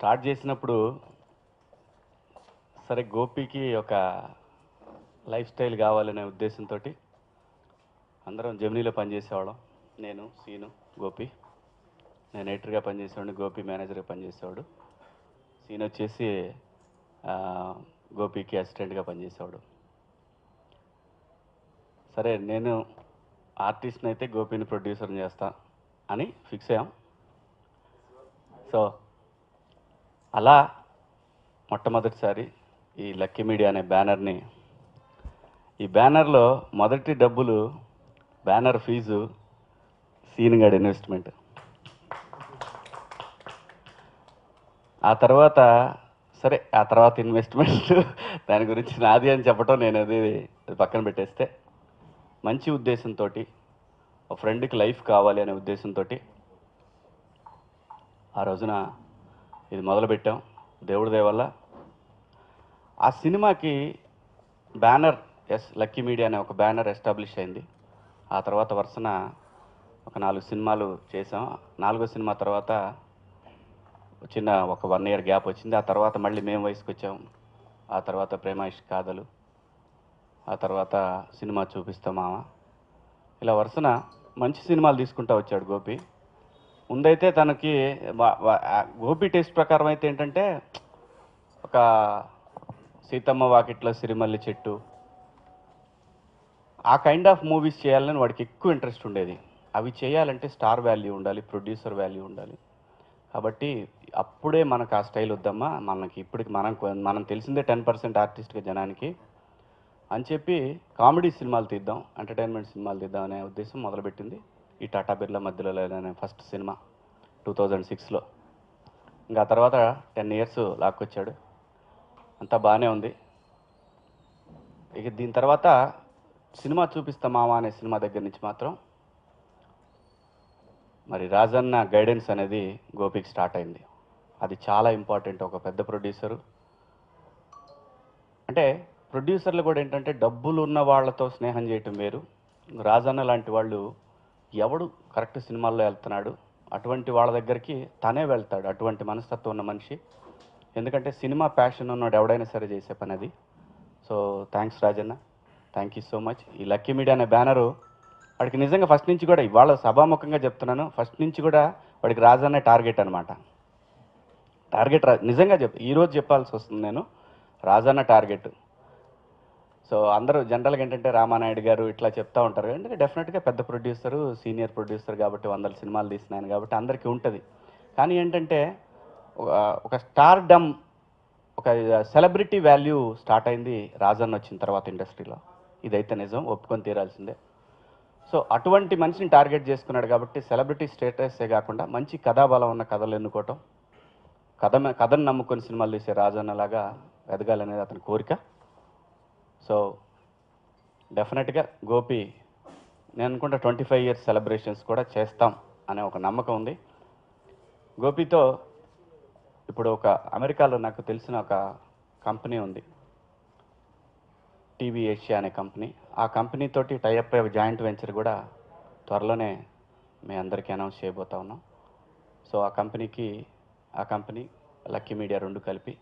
Start చేసినప్పుడు సరే గోపికి ఒక లైఫ్ స్టైల్ కావాలనే ఉద్దేశంతో అందరం జెమినీలో పనిచేసేవాళ్ళం. నేను, సీను, గోపి. నేను ఎడిటర్గా పనిచేసేవాడిని, గోపి మేనేజర్గా పనిచేసేవాడు. సీన్ వచ్చేసి గోపికి అసిస్టెంట్గా పనిచేసేవాడు. సరే నేను ఆర్టిస్ట్ని అయితే గోపిని ప్రొడ్యూసర్ని చేస్తా అని ఫిక్స్ అయ్యాం. సో అలా మొట్టమొదటిసారి ఈ లక్కీ మీడియా అనే బ్యానర్ని, ఈ బ్యానర్లో మొదటి డబ్బులు, బ్యానర్ ఫీజు సీన్ గడ్ ఇన్వెస్ట్మెంట్. ఆ తర్వాత సరే ఆ తర్వాత ఇన్వెస్ట్మెంట్ దాని గురించి నాది అని చెప్పడం నేను అది పక్కన పెట్టేస్తే, మంచి ఉద్దేశంతో ఒక ఫ్రెండ్కి లైఫ్ కావాలి అనే ఉద్దేశంతో ఆ రోజున ఇది మొదలుపెట్టాం. దేవుడి దయ వల్ల ఆ సినిమాకి బ్యానర్ లక్కీ మీడియా అనే ఒక బ్యానర్ ఎస్టాబ్లిష్ అయింది. ఆ తర్వాత వరుసన ఒక 4 సినిమాలు చేసాం. 4వ సినిమా తర్వాత చిన్న ఒక 1 ఇయర్ గ్యాప్ వచ్చింది. ఆ తర్వాత మళ్ళీ మేము వయసుకు వచ్చాం. ఆ తర్వాత ప్రేమ ఇష్క్ కాదలు, ఆ తర్వాత సినిమా చూపిస్తాం మామ. ఇలా వరుసన మంచి సినిమాలు తీసుకుంటూ వచ్చాడు గోపి. ముందైతే తనకి గోపి టేస్ట్ ప్రకారం అయితే ఏంటంటే, ఒక సీతమ్మ వాకిట్లో సిరిమల్లి చెట్టు, ఆ కైండ్ ఆఫ్ మూవీస్ చేయాలని వాడికి ఎక్కువ ఇంట్రెస్ట్ ఉండేది. అవి చేయాలంటే స్టార్ వాల్యూ ఉండాలి, ప్రొడ్యూసర్ వాల్యూ ఉండాలి. కాబట్టి అప్పుడే మనకు ఆ స్టైల్ వద్దమ్మా, మనకి ఇప్పటికి మనం తెలిసిందే 10% ఆర్టిస్ట్గా జనానికి అని చెప్పి కామెడీ సినిమాలు తీద్దాం, ఎంటర్టైన్మెంట్ సినిమాలు తీద్దాం అనే ఉద్దేశం మొదలుపెట్టింది ఈ టాటా బిర్లా మధ్యలో అనే ఫస్ట్ సినిమా 2006లో. ఇంకా తర్వాత 10 ఇయర్స్ లాక్కొచ్చాడు. అంతా బాగానే ఉంది. ఇక దీని తర్వాత సినిమా చూపిస్తా మామ అనే సినిమా దగ్గర నుంచి మాత్రం మరి రాజన్న గైడెన్స్ అనేది గోపికి స్టార్ట్ అయింది. అది చాలా ఇంపార్టెంట్. ఒక పెద్ద ప్రొడ్యూసరు అంటే, ప్రొడ్యూసర్లు కూడా ఏంటంటే డబ్బులు ఉన్న వాళ్ళతో స్నేహం చేయటం వేరు. రాజన్న లాంటి వాళ్ళు ఎవడు కరెక్ట్ సినిమాల్లో వెళ్తున్నాడు అటువంటి వాళ్ళ దగ్గరికి తనే వెళ్తాడు, అటువంటి మనస్తత్వం ఉన్న మనిషి. ఎందుకంటే సినిమా ప్యాషన్ ఉన్నాడు ఎవడైనా సరే చేసే పని అది. So thanks Rajanna, thank you so much. ఈ లక్కీ మీడియా అనే బ్యానరు వాడికి నిజంగా ఫస్ట్ నుంచి కూడా, ఇవాళ సభాముఖంగా చెప్తున్నాను, ఫస్ట్ నుంచి కూడా వాడికి రాజన్నే టార్గెట్ అనమాట. టార్గెట్ నిజంగా ఈరోజు చెప్పాల్సి వస్తుంది నేను, రాజన్న టార్గెట్. సో అందరూ జనరల్గా ఏంటంటే రామానాయుడు గారు ఇట్లా చెప్తూ ఉంటారు. ఎందుకంటే డెఫినెట్గా పెద్ద ప్రొడ్యూసరు, సీనియర్ ప్రొడ్యూసర్ కాబట్టి 100 సినిమాలు తీసినాను కాబట్టి అందరికీ ఉంటుంది. కానీ ఏంటంటే ఒక స్టార్ డమ్, ఒక సెలబ్రిటీ వాల్యూ స్టార్ట్ అయింది రాజన్న వచ్చిన తర్వాత ఇండస్ట్రీలో. ఇదైతే నిజం, ఒప్పుకొని తీరాల్సిందే. సో అటువంటి మనిషిని టార్గెట్ చేసుకున్నాడు కాబట్టి సెలబ్రిటీ స్టేటసే కాకుండా మంచి కథాబలం ఉన్న కథలు ఎన్నుకోవటం, కథను నమ్ముకొని సినిమాలు తీసే రాజన్నలాగా ఎదగాలనేది అతని కోరిక. సో డెఫినెట్గా గోపి, నేను అనుకుంటా 25 ఇయర్స్ సెలబ్రేషన్స్ కూడా చేస్తాం అనే ఒక నమ్మకం ఉంది. గోపితో ఇప్పుడు ఒక అమెరికాలో నాకు తెలిసిన ఒక కంపెనీ ఉంది, టీవీ ఏషియా అనే కంపెనీ. ఆ కంపెనీ తోటి టైఅప్ అయ్యే జాయింట్ వెంచర్ కూడా త్వరలోనే మీ అందరికీ అనౌన్స్ చేయబోతా ఉన్నాం. సో ఆ కంపెనీ లక్కీ మీడియా 2 కలిపి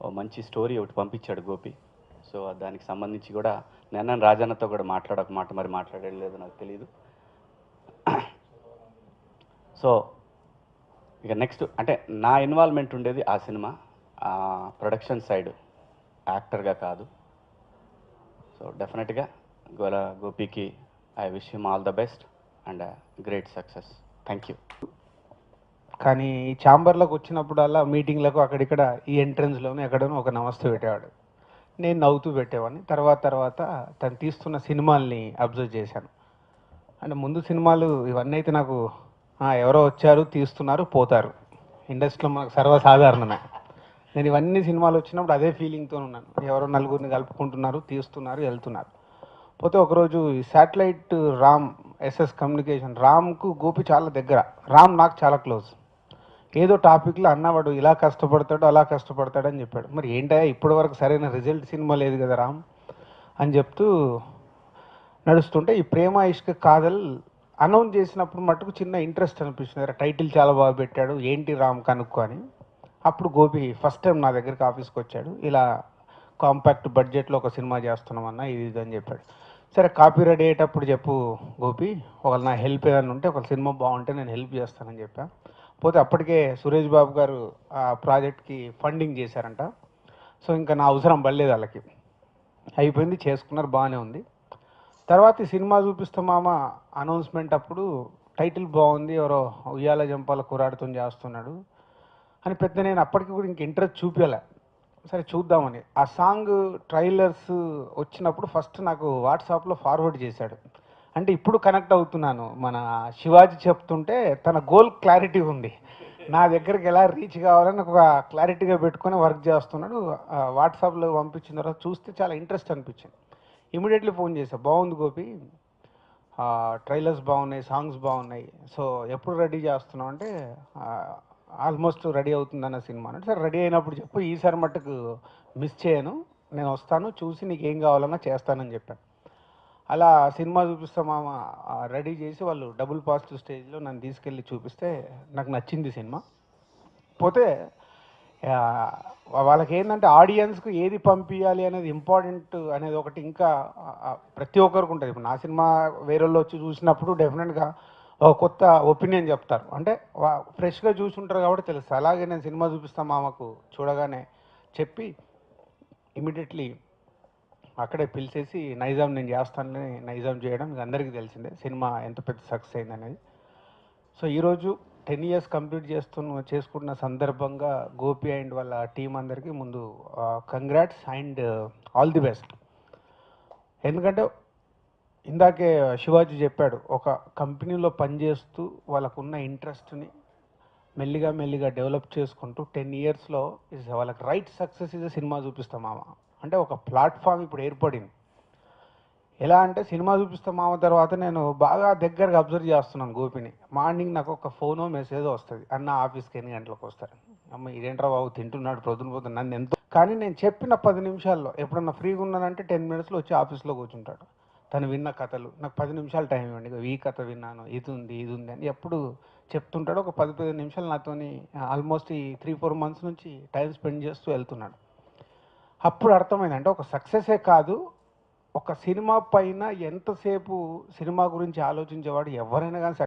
ఓ మంచి స్టోరీ ఒకటి పంపించాడు గోపి. సో దానికి సంబంధించి కూడా నేను రాజన్నతో కూడా మాట్లాడక మాట మరి మాట్లాడేది లేదు నాకు తెలియదు. సో ఇక నెక్స్ట్ అంటే నా ఇన్వాల్వ్మెంట్ ఉండేది ఆ సినిమా ప్రొడక్షన్ సైడ్, యాక్టర్గా కాదు. సో డెఫినెట్గా గోపికి I wish him all the best and great success. Thank you. కానీ ఈ ఛాంబర్లోకి వచ్చినప్పుడల్లా మీటింగ్లకు అక్కడిక్కడ ఈ ఎంట్రన్స్లోనే ఎక్కడనో ఒక నమస్తే పెట్టేవాడు. నేను నవ్వుతూ పెట్టేవాడిని. తర్వాత తను తీస్తున్న సినిమాల్ని అబ్జర్వ్ చేశాను. అంటే ముందు సినిమాలు ఇవన్నీ అయితే నాకు ఎవరో వచ్చారు, తీస్తున్నారు, పోతారు, ఇండస్ట్రీలో మనకు సర్వసాధారణమే. నేను ఇవన్నీ సినిమాలు వచ్చినప్పుడు అదే ఫీలింగ్తో ఉన్నాను. ఎవరో నలుగురిని కలుపుకుంటున్నారు, తీస్తున్నారు, వెళ్తున్నారు. పోతే ఒకరోజు ఈ శాటిలైట్ రామ్, ఎస్ఎస్ కమ్యూనికేషన్, రామ్కు గోపి చాలా దగ్గర. రామ్ నాకు చాలా క్లోజ్. ఏదో టాపిక్లో అన్నవాడు ఇలా కష్టపడతాడు, అలా కష్టపడతాడని చెప్పాడు. మరి ఏంటయ్యా ఇప్పటి వరకు సరైన రిజల్ట్ సినిమా లేదు కదా రామ్ అని చెప్తూ నడుస్తుంటే, ఈ ప్రేమ ఇష్క్ కాదల్ అనౌన్స్ చేసినప్పుడు మటుకు చిన్న ఇంట్రెస్ట్ అనిపిస్తుంది. టైటిల్ చాలా బాగా పెట్టాడు, ఏంటి రామ్ కనుక్కో అని. అప్పుడు గోపి ఫస్ట్ టైం నా దగ్గరికి ఆఫీస్కి వచ్చాడు. ఇలా కాంపాక్ట్ బడ్జెట్లో ఒక సినిమా చేస్తున్నామన్నా ఇది ఇది అని చెప్పాడు. సరే కాపీ రెడీ అయ్యేటప్పుడు చెప్పు గోపి, ఒకవేళ నా హెల్ప్ ఏదైనా ఉంటే ఒక సినిమా బాగుంటే నేను హెల్ప్ చేస్తానని చెప్పా. పోతే అప్పటికే సురేష్ బాబు గారు ఆ ప్రాజెక్ట్కి ఫండింగ్ చేశారంట. సో ఇంకా నా అవసరం పడలేదు వాళ్ళకి. అయిపోయింది, చేసుకున్నారు, బాగానే ఉంది. తర్వాత ఈ సినిమా చూపిస్తాం మామ అనౌన్స్మెంట్ అప్పుడు టైటిల్ బాగుంది, ఎవరో ఉయ్యాల జంపాల కురాడుతో చేస్తున్నాడు అని పెద్ద నేను అప్పటికి కూడా ఇంక ఇంట్రెస్ట్ చూపించలే. సరే చూద్దామని ఆ సాంగ్ ట్రైలర్స్ వచ్చినప్పుడు ఫస్ట్ నాకు వాట్సాప్లో ఫార్వర్డ్ చేశాడు. అంటే ఇప్పుడు కనెక్ట్ అవుతున్నాను. మన శివాజీ చెప్తుంటే తన గోల్ క్లారిటీ ఉంది, నా దగ్గరికి ఎలా రీచ్ కావాలని ఒక క్లారిటీగా పెట్టుకొని వర్క్ చేస్తున్నాడు. వాట్సాప్లో పంపించిన తర్వాత చూస్తే చాలా ఇంట్రెస్ట్ అనిపించింది. ఇమీడియట్లీ ఫోన్ చేశా, బాగుంది గోపి, ట్రైలర్స్ బాగున్నాయి, సాంగ్స్ బాగున్నాయి, సో ఎప్పుడు రెడీ చేస్తున్నావు అంటే ఆల్మోస్ట్ రెడీ అవుతుందన్న సినిమా అంటే సరే రెడీ అయినప్పుడు చెప్పు, ఈసారి మట్టుకు మిస్ చేయను, నేను వస్తాను, చూసి నీకు ఏం కావాలన్నా చేస్తానని చెప్పాను. అలా సినిమా చూపిస్తా మామ రెడీ చేసి వాళ్ళు డబుల్ పాజిటివ్ స్టేజ్లో నన్ను తీసుకెళ్ళి చూపిస్తే నాకు నచ్చింది సినిమా. పోతే వాళ్ళకి ఏంటంటే ఆడియన్స్కు ఏది పంపించాలి అనేది ఇంపార్టెంట్ అనేది ఒకటి ఇంకా ప్రతి ఒక్కరికి ఉంటుంది. ఇప్పుడు నా సినిమా వేరే వాళ్ళు వచ్చి చూసినప్పుడు డెఫినెట్గా ఒక కొత్త ఒపీనియన్ చెప్తారు, అంటే ఫ్రెష్గా చూసుంటారు కాబట్టి తెలుస్తుంది. అలాగే నేను సినిమా చూపిస్తాను మామకు చూడగానే చెప్పి ఇమీడియట్లీ అక్కడే పిలిచేసి నైజాం నేను చేస్తానని నైజాం చేయడం మీకు అందరికీ తెలిసిందే, సినిమా ఎంత పెద్ద సక్సెస్ అయింది అనేది. సో ఈరోజు 10 years కంప్లీట్ చేసుకుంటున్న సందర్భంగా గోపి అండ్ వాళ్ళ టీం అందరికీ ముందు congrats and all the best. ఎందుకంటే ఇందాకే శివాజీ చెప్పాడు, ఒక కంపెనీలో పనిచేస్తూ వాళ్ళకున్న ఇంట్రెస్ట్ని మెల్లిగా మెల్లిగా డెవలప్ చేసుకుంటూ 10 yearsలో వాళ్ళకి రైట్ సక్సెస్ ఇదే సినిమా చూపిస్తాం మామ. అంటే ఒక ప్లాట్ఫామ్ ఇప్పుడు ఏర్పడింది. ఎలా అంటే సినిమా చూపిస్తాం మామ తర్వాత నేను బాగా దగ్గరగా అబ్జర్వ్ చేస్తున్నాను గోపిని. మార్నింగ్ నాకు ఒక ఫోనో మెసేజో వస్తుంది, అన్న ఆఫీస్కి ఎన్ని గంటలకు వస్తారు, అమ్మ ఇదేంట్రా బాబు తింటున్నాడు పొద్దున నన్ను ఎంతో. కానీ నేను చెప్పిన 10 నిమిషాల్లో ఎప్పుడన్నా ఫ్రీగా ఉన్నానంటే 10 minutesలో వచ్చి ఆఫీస్లో కూర్చుంటాడు. తను విన్న కథలు నాకు 10 నిమిషాలు టైం ఇవ్వండి, ఈ కథ విన్నాను, ఇది ఉంది అని ఎప్పుడు చెప్తుంటాడు. ఒక 10-15 నిమిషాలు నాతోని ఆల్మోస్ట్ ఈ 3-4 months నుంచి టైం స్పెండ్ చేస్తూ వెళ్తున్నాడు. అప్పుడు అర్థమైంది, అంటే ఒక సక్సెసే కాదు, ఒక సినిమా పైన ఎంతసేపు సినిమా గురించి ఆలోచించేవాడు ఎవరైనా కానీ